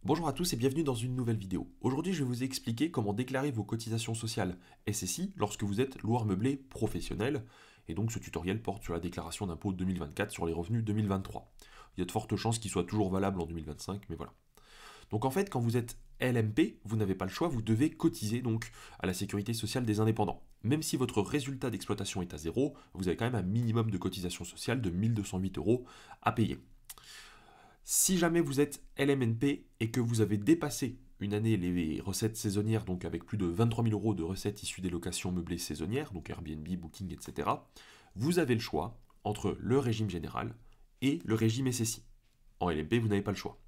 Bonjour à tous et bienvenue dans une nouvelle vidéo. Aujourd'hui, je vais vous expliquer comment déclarer vos cotisations sociales SSI lorsque vous êtes loueur meublé professionnel. Et donc ce tutoriel porte sur la déclaration d'impôt 2024 sur les revenus 2023. Il y a de fortes chances qu'il soit toujours valable en 2025, mais voilà. Donc en fait, quand vous êtes LMP, vous n'avez pas le choix, vous devez cotiser donc à la sécurité sociale des indépendants. Même si votre résultat d'exploitation est à zéro, vous avez quand même un minimum de cotisation sociale de 1208 € à payer. Si jamais vous êtes LMNP et que vous avez dépassé une année les recettes saisonnières, donc avec plus de 23 000 € de recettes issues des locations meublées saisonnières, donc Airbnb, Booking, etc., vous avez le choix entre le régime général et le régime SSI. En LMP, vous n'avez pas le choix.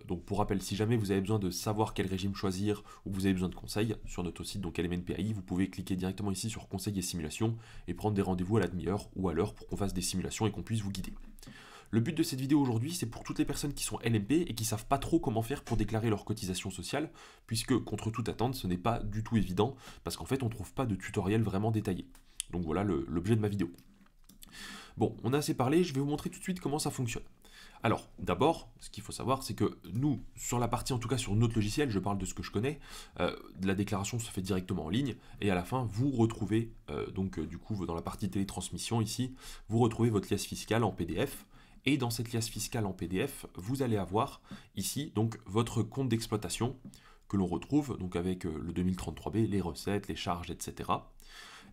Donc pour rappel, si jamais vous avez besoin de savoir quel régime choisir ou vous avez besoin de conseils, sur notre site donc LMNPAI, vous pouvez cliquer directement ici sur conseils et simulations et prendre des rendez-vous à la demi-heure ou à l'heure pour qu'on fasse des simulations et qu'on puisse vous guider. Le but de cette vidéo aujourd'hui, c'est pour toutes les personnes qui sont LMP et qui ne savent pas trop comment faire pour déclarer leur cotisation sociale, puisque contre toute attente, ce n'est pas du tout évident, parce qu'en fait, on ne trouve pas de tutoriel vraiment détaillé. Donc voilà l'objet de ma vidéo. Bon, on a assez parlé, je vais vous montrer tout de suite comment ça fonctionne. Alors, d'abord, ce qu'il faut savoir, c'est que nous, sur la partie, en tout cas sur notre logiciel, je parle de ce que je connais, la déclaration se fait directement en ligne, et à la fin, vous retrouvez, du coup, dans la partie télétransmission ici, vous retrouvez votre liasse fiscale en PDF, et dans cette liasse fiscale en PDF, vous allez avoir ici donc votre compte d'exploitation que l'on retrouve donc avec le 2033B, les recettes, les charges, etc.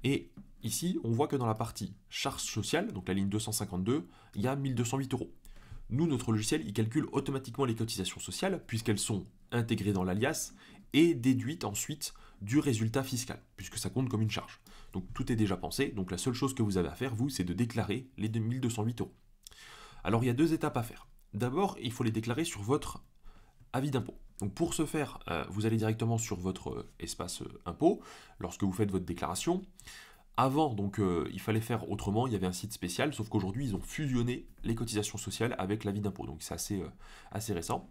Et ici, on voit que dans la partie charges sociales, donc la ligne 252, il y a 1208 €. Nous, notre logiciel, il calcule automatiquement les cotisations sociales puisqu'elles sont intégrées dans l'alias et déduites ensuite du résultat fiscal, puisque ça compte comme une charge. Donc tout est déjà pensé, donc la seule chose que vous avez à faire, vous, c'est de déclarer les 1208 €. Alors il y a deux étapes à faire. D'abord, il faut les déclarer sur votre avis d'impôt. Donc pour ce faire, vous allez directement sur votre espace impôt, lorsque vous faites votre déclaration. Avant, il fallait faire autrement, il y avait un site spécial, sauf qu'aujourd'hui, ils ont fusionné les cotisations sociales avec l'avis d'impôt. Donc c'est assez récent.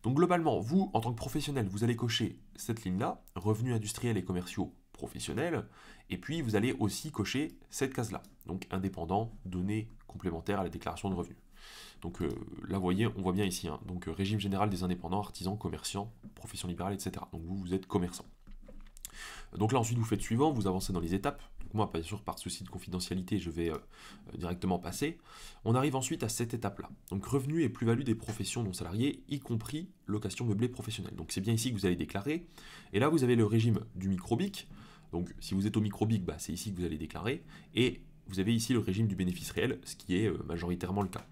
Donc globalement, vous, en tant que professionnel, vous allez cocher cette ligne-là, revenus industriels et commerciaux professionnels, et puis vous allez aussi cocher cette case-là, donc indépendant, données complémentaires à la déclaration de revenus. Donc là, vous voyez, on voit bien ici, donc régime général des indépendants, artisans, commerçants, profession libérale, etc. Donc vous êtes commerçant. Donc là, ensuite, vous faites suivant, vous avancez dans les étapes. Donc moi, bien sûr, par souci de confidentialité, je vais directement passer. On arrive ensuite à cette étape-là. Donc revenus et plus-value des professions non salariées, y compris location meublée professionnelle. Donc c'est bien ici que vous allez déclarer. Et là, vous avez le régime du microbic. Donc si vous êtes au microbic, c'est ici que vous allez déclarer. Et vous avez ici le régime du bénéfice réel, ce qui est majoritairement le cas.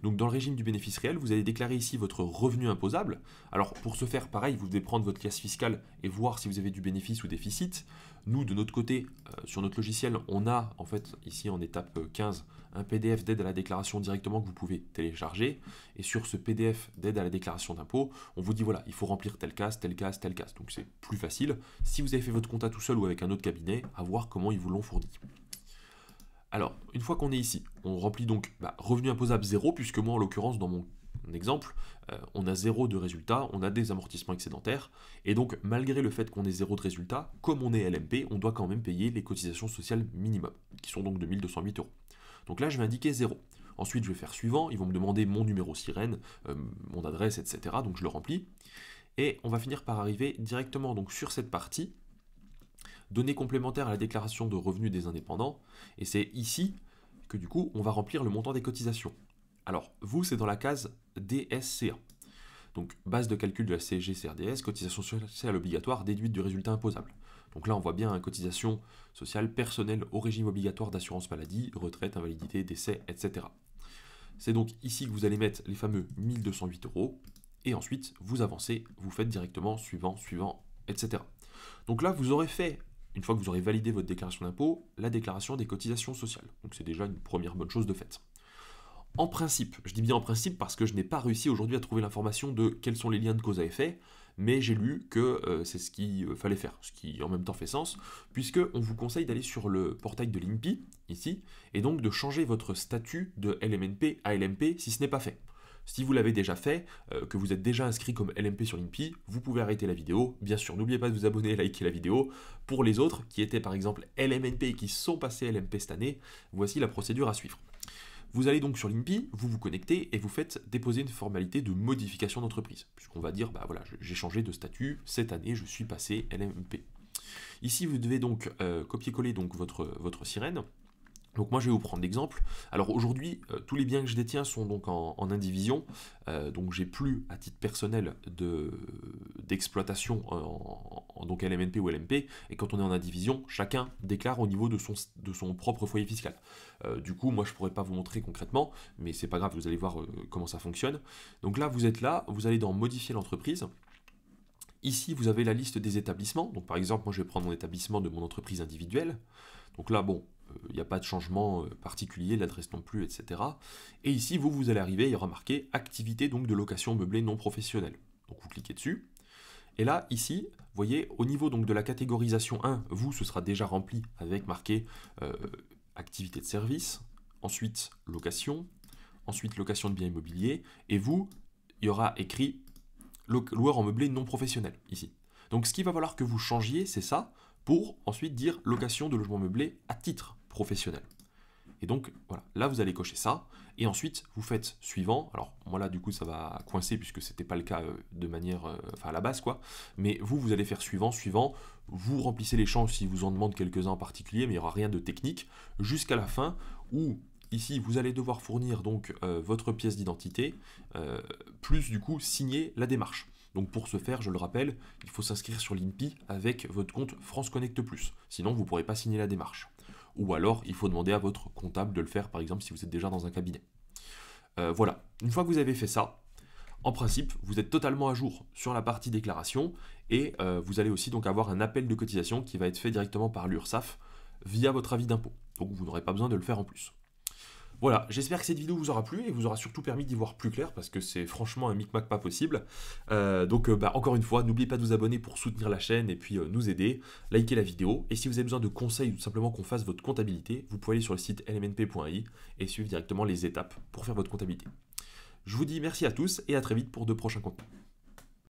Donc dans le régime du bénéfice réel, vous allez déclarer ici votre revenu imposable. Alors pour ce faire, pareil, vous devez prendre votre liasse fiscale et voir si vous avez du bénéfice ou déficit. Nous, de notre côté, sur notre logiciel, on a en fait ici en étape 15 un PDF d'aide à la déclaration directement que vous pouvez télécharger. Et sur ce PDF d'aide à la déclaration d'impôt, on vous dit voilà, il faut remplir telle case, telle case, telle case. Donc c'est plus facile. Si vous avez fait votre compta tout seul ou avec un autre cabinet, à voir comment ils vous l'ont fourni. Alors, une fois qu'on est ici, on remplit donc revenu imposable 0, puisque moi, en l'occurrence, dans mon exemple, on a 0 de résultat, on a des amortissements excédentaires, et donc, malgré le fait qu'on ait 0 de résultat, comme on est LMP, on doit quand même payer les cotisations sociales minimum, qui sont donc de 1208 €. Donc là, je vais indiquer 0. Ensuite, je vais faire suivant, ils vont me demander mon numéro sirène, mon adresse, etc., donc je le remplis, et on va finir par arriver directement donc sur cette partie, données complémentaires à la déclaration de revenus des indépendants, et c'est ici que du coup on va remplir le montant des cotisations. Alors vous, c'est dans la case DSCA, donc base de calcul de la CSG-CRDS, cotisation sociale obligatoire déduite du résultat imposable. Donc là on voit bien cotisation sociale personnelle au régime obligatoire d'assurance maladie, retraite, invalidité, décès, etc. C'est donc ici que vous allez mettre les fameux 1208 €, et ensuite vous avancez, vous faites directement suivant, suivant, etc. Donc là vous aurez fait, une fois que vous aurez validé votre déclaration d'impôt, la déclaration des cotisations sociales. Donc c'est déjà une première bonne chose de faite. En principe, je dis bien en principe parce que je n'ai pas réussi aujourd'hui à trouver l'information de quels sont les liens de cause à effet, mais j'ai lu que c'est ce qu'il fallait faire, ce qui en même temps fait sens, puisqu'on vous conseille d'aller sur le portail de l'INPI, ici, et donc de changer votre statut de LMNP à LMP si ce n'est pas fait. Si vous l'avez déjà fait, que vous êtes déjà inscrit comme LMP sur l'INPI, vous pouvez arrêter la vidéo. Bien sûr, n'oubliez pas de vous abonner et liker la vidéo. Pour les autres, qui étaient par exemple LMNP et qui sont passés LMP cette année, voici la procédure à suivre. Vous allez donc sur l'INPI, vous vous connectez et vous faites déposer une formalité de modification d'entreprise. Puisqu'on va dire, bah voilà, j'ai changé de statut, cette année je suis passé LMP. Ici, vous devez donc copier-coller donc votre sirène. Donc moi je vais vous prendre l'exemple. Alors aujourd'hui, tous les biens que je détiens sont donc en indivision, donc j'ai plus à titre personnel d'exploitation en donc LMNP ou LMP, et quand on est en indivision, chacun déclare au niveau de son propre foyer fiscal. Du coup, moi je pourrais pas vous montrer concrètement, mais c'est pas grave, vous allez voir comment ça fonctionne. Donc là, vous êtes là, vous allez dans modifier l'entreprise. Ici, vous avez la liste des établissements. Donc par exemple, moi je vais prendre mon établissement de mon entreprise individuelle. Donc là, bon, il n'y a pas de changement particulier, l'adresse non plus, etc. Et ici, vous allez arriver, il y aura marqué activité donc de location meublée non professionnelle. Donc vous cliquez dessus. Et là, ici, vous voyez, au niveau donc de la catégorisation 1, ce sera déjà rempli avec marqué activité de service, ensuite location, ensuite location de biens immobiliers, et il y aura écrit loueur en meublé non professionnel, ici. Donc ce qu'il va falloir que vous changiez, c'est ça, pour ensuite dire location de logement meublé à titre professionnel. Et donc voilà, là vous allez cocher ça, et ensuite vous faites suivant. Alors moi là du coup ça va coincer puisque c'était pas le cas de manière, à la base quoi, mais vous allez faire suivant, vous remplissez les champs si vous en demande quelques-uns en particulier, mais il n'y aura rien de technique, jusqu'à la fin où ici vous allez devoir fournir donc votre pièce d'identité, plus du coup signer la démarche. Donc pour ce faire, je le rappelle, il faut s'inscrire sur l'INPI avec votre compte France Connect Plus. Sinon, vous ne pourrez pas signer la démarche. Ou alors, il faut demander à votre comptable de le faire, par exemple, si vous êtes déjà dans un cabinet. Voilà. Une fois que vous avez fait ça, en principe, vous êtes totalement à jour sur la partie déclaration et vous allez aussi donc avoir un appel de cotisation qui va être fait directement par l'URSSAF via votre avis d'impôt. Donc vous n'aurez pas besoin de le faire en plus. Voilà, j'espère que cette vidéo vous aura plu et vous aura surtout permis d'y voir plus clair parce que c'est franchement un micmac pas possible. Encore une fois, n'oubliez pas de vous abonner pour soutenir la chaîne et puis nous aider, likez la vidéo. Et si vous avez besoin de conseils ou tout simplement qu'on fasse votre comptabilité, vous pouvez aller sur le site lmnp.i et suivre directement les étapes pour faire votre comptabilité. Je vous dis merci à tous et à très vite pour de prochains contenus.